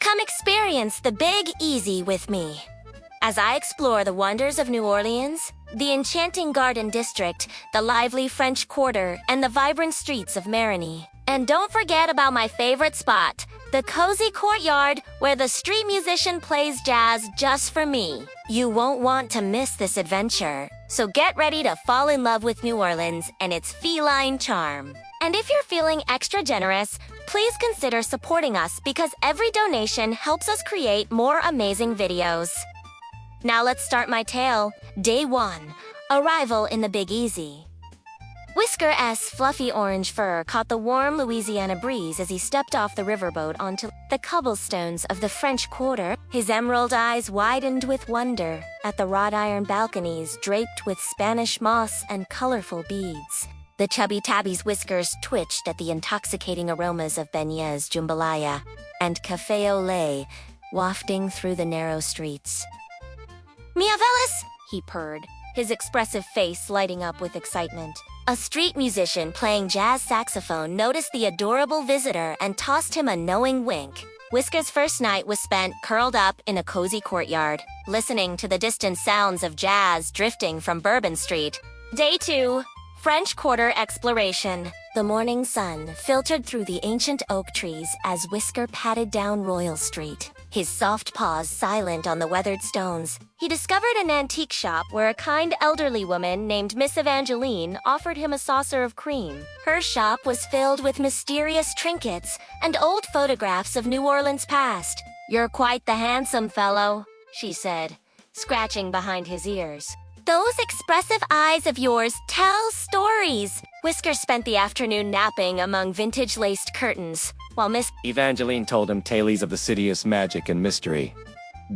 Come experience the Big Easy with me as I explore the wonders of New Orleans, the enchanting Garden District, the lively French Quarter, and the vibrant streets of Marigny. And don't forget about my favorite spot, the cozy courtyard where the street musician plays jazz just for me. You won't want to miss this adventure, so get ready to fall in love with New Orleans and its feline charm. And if you're feeling extra generous, please consider supporting us because every donation helps us create more amazing videos. Now let's start my tale. Day 1. Arrival in the Big Easy. Whisker's fluffy orange fur caught the warm Louisiana breeze as he stepped off the riverboat onto the cobblestones of the French Quarter. His emerald eyes widened with wonder at the wrought iron balconies draped with Spanish moss and colorful beads. The chubby tabby's whiskers twitched at the intoxicating aromas of beignets jambalaya and café au lait wafting through the narrow streets. "Mia Velis," he purred, his expressive face lighting up with excitement. A street musician playing jazz saxophone noticed the adorable visitor and tossed him a knowing wink. Whisker's first night was spent curled up in a cozy courtyard, listening to the distant sounds of jazz drifting from Bourbon Street. Day 2. French Quarter Exploration. The morning sun filtered through the ancient oak trees as Whisker patted down Royal Street, his soft paws silent on the weathered stones. He discovered an antique shop where a kind elderly woman named Miss Evangeline offered him a saucer of cream. Her shop was filled with mysterious trinkets and old photographs of New Orleans' past. "You're quite the handsome fellow," she said, scratching behind his ears. "Those expressive eyes of yours tell stories." Whisker spent the afternoon napping among vintage-laced curtains, while Miss Evangeline told him tales of the city's magic and mystery.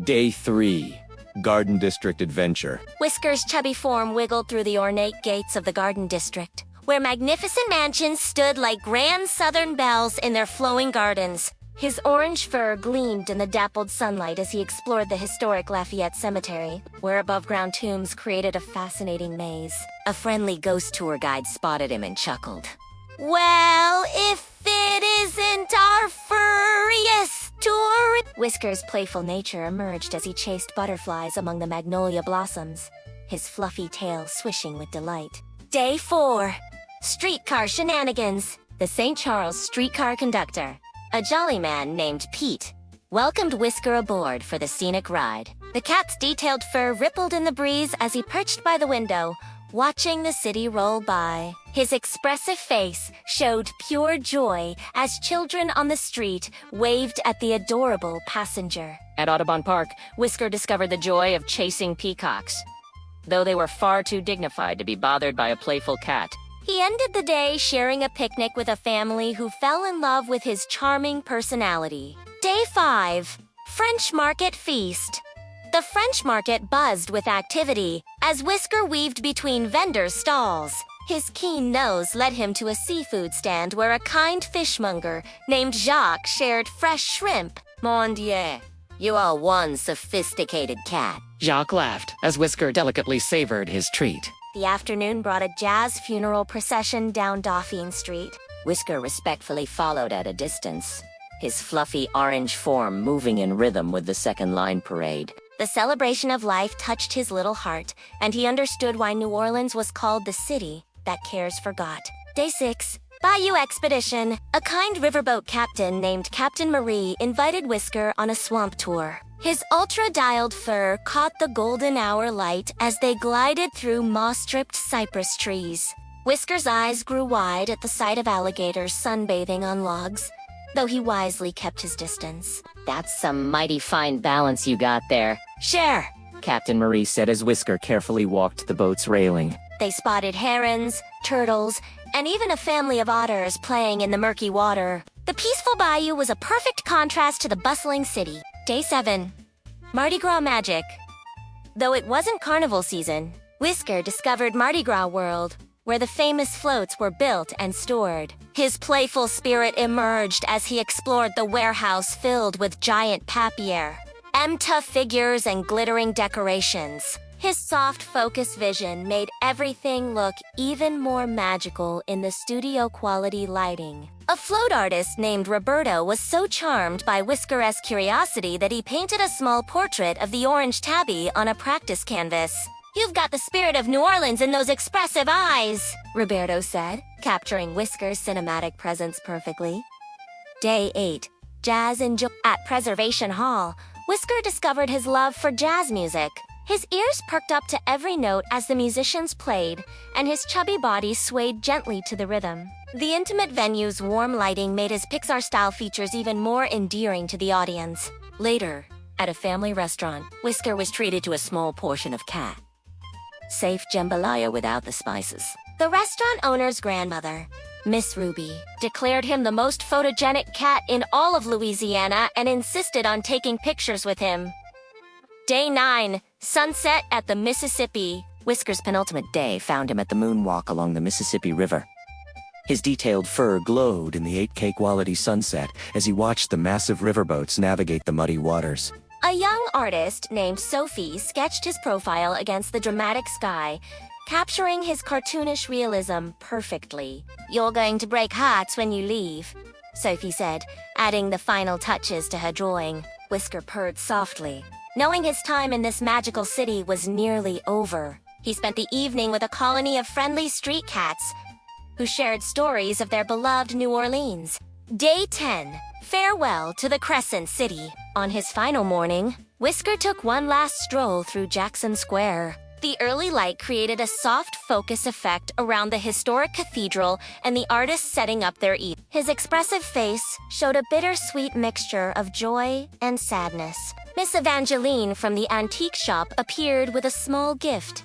Day 3. Garden District Adventure. Whisker's chubby form wiggled through the ornate gates of the Garden District, where magnificent mansions stood like grand southern bells in their flowing gardens. His orange fur gleamed in the dappled sunlight as he explored the historic Lafayette Cemetery, where above-ground tombs created a fascinating maze. A friendly ghost tour guide spotted him and chuckled. "Well, if it isn't our furriest tour!" Whisker's playful nature emerged as he chased butterflies among the magnolia blossoms, his fluffy tail swishing with delight. Day 4. Streetcar Shenanigans. The St. Charles streetcar conductor, a jolly man named Pete, welcomed Whisker aboard for the scenic ride. The cat's detailed fur rippled in the breeze as he perched by the window, watching the city roll by. His expressive face showed pure joy as children on the street waved at the adorable passenger. At Audubon Park, Whisker discovered the joy of chasing peacocks, though they were far too dignified to be bothered by a playful cat. He ended the day sharing a picnic with a family who fell in love with his charming personality. Day 5. French Market Feast. The French market buzzed with activity as Whisker weaved between vendors' stalls. His keen nose led him to a seafood stand where a kind fishmonger named Jacques shared fresh shrimp. "Mon Dieu, you are one sophisticated cat," Jacques laughed as Whisker delicately savored his treat. The afternoon brought a jazz funeral procession down Dauphine Street. Whisker respectfully followed at a distance, his fluffy orange form moving in rhythm with the second line parade. The celebration of life touched his little heart, and he understood why New Orleans was called the city that cares forgot. Day 6. Bayou Expedition. A kind riverboat captain named Captain Marie invited Whisker on a swamp tour. His ultra-dialed fur caught the golden hour light as they glided through moss-stripped cypress trees. Whisker's eyes grew wide at the sight of alligators sunbathing on logs, though he wisely kept his distance. "That's some mighty fine balance you got there." "Share," Captain Marie said as Whisker carefully walked the boat's railing. They spotted herons, turtles, and even a family of otters playing in the murky water. The peaceful bayou was a perfect contrast to the bustling city. Day 7. Mardi Gras Magic. Though it wasn't carnival season, Whisker discovered Mardi Gras World, where the famous floats were built and stored. His playful spirit emerged as he explored the warehouse filled with giant papier, Emta figures, and glittering decorations. His soft focus vision made everything look even more magical in the studio-quality lighting. A float artist named Roberto was so charmed by Whisker's curiosity that he painted a small portrait of the orange tabby on a practice canvas. "You've got the spirit of New Orleans in those expressive eyes," Roberto said, capturing Whisker's cinematic presence perfectly. Day 8. Jazz and Joy. At Preservation Hall, Whisker discovered his love for jazz music. His ears perked up to every note as the musicians played, and his chubby body swayed gently to the rhythm. The intimate venue's warm lighting made his Pixar-style features even more endearing to the audience. Later, at a family restaurant, Whisker was treated to a small portion of cat. Safe jambalaya without the spices. the restaurant owner's grandmother, Miss Ruby, declared him the most photogenic cat in all of Louisiana and insisted on taking pictures with him. Day 9. Sunset at the Mississippi. Whisker's penultimate day found him at the moonwalk along the Mississippi River. His detailed fur glowed in the 8K quality sunset as he watched the massive riverboats navigate the muddy waters. A young artist named Sophie sketched his profile against the dramatic sky, capturing his cartoonish realism perfectly. "You're going to break hearts when you leave," Sophie said, adding the final touches to her drawing. Whisker purred softly. Knowing his time in this magical city was nearly over, he spent the evening with a colony of friendly street cats who shared stories of their beloved New Orleans. Day 10. Farewell to the Crescent City. On his final morning, Whisker took one last stroll through Jackson Square. The early light created a soft focus effect around the historic cathedral and the artists setting up their eat. His expressive face showed a bittersweet mixture of joy and sadness. Miss Evangeline from the antique shop appeared with a small gift,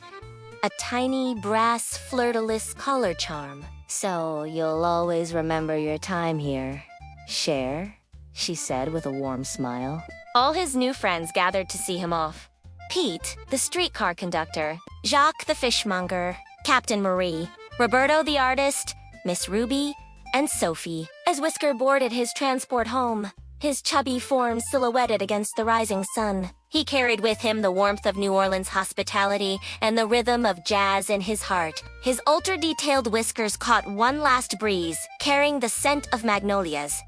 a tiny brass fleur-de-lis collar charm. "So you'll always remember your time here, Cher," she said with a warm smile. All his new friends gathered to see him off. Pete, the streetcar conductor, Jacques the fishmonger, Captain Marie, Roberto the artist, Miss Ruby, and Sophie. As Whisker boarded his transport home, his chubby form silhouetted against the rising sun, he carried with him the warmth of New Orleans hospitality and the rhythm of jazz in his heart. His ultra-detailed whiskers caught one last breeze, carrying the scent of magnolias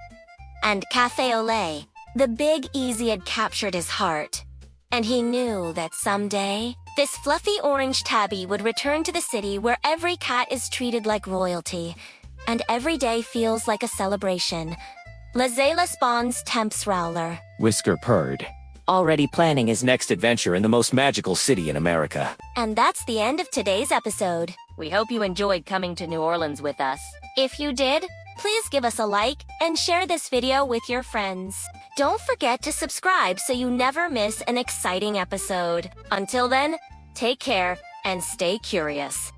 and cafe au lait. The Big Easy had captured his heart, and he knew that someday, this fluffy orange tabby would return to the city where every cat is treated like royalty, and every day feels like a celebration. Laissez les bons temps Rowler. Whisker purred, already planning his next adventure in the most magical city in America. And that's the end of today's episode. We hope you enjoyed coming to New Orleans with us. If you did, please give us a like and share this video with your friends. Don't forget to subscribe so you never miss an exciting episode. Until then, take care and stay curious.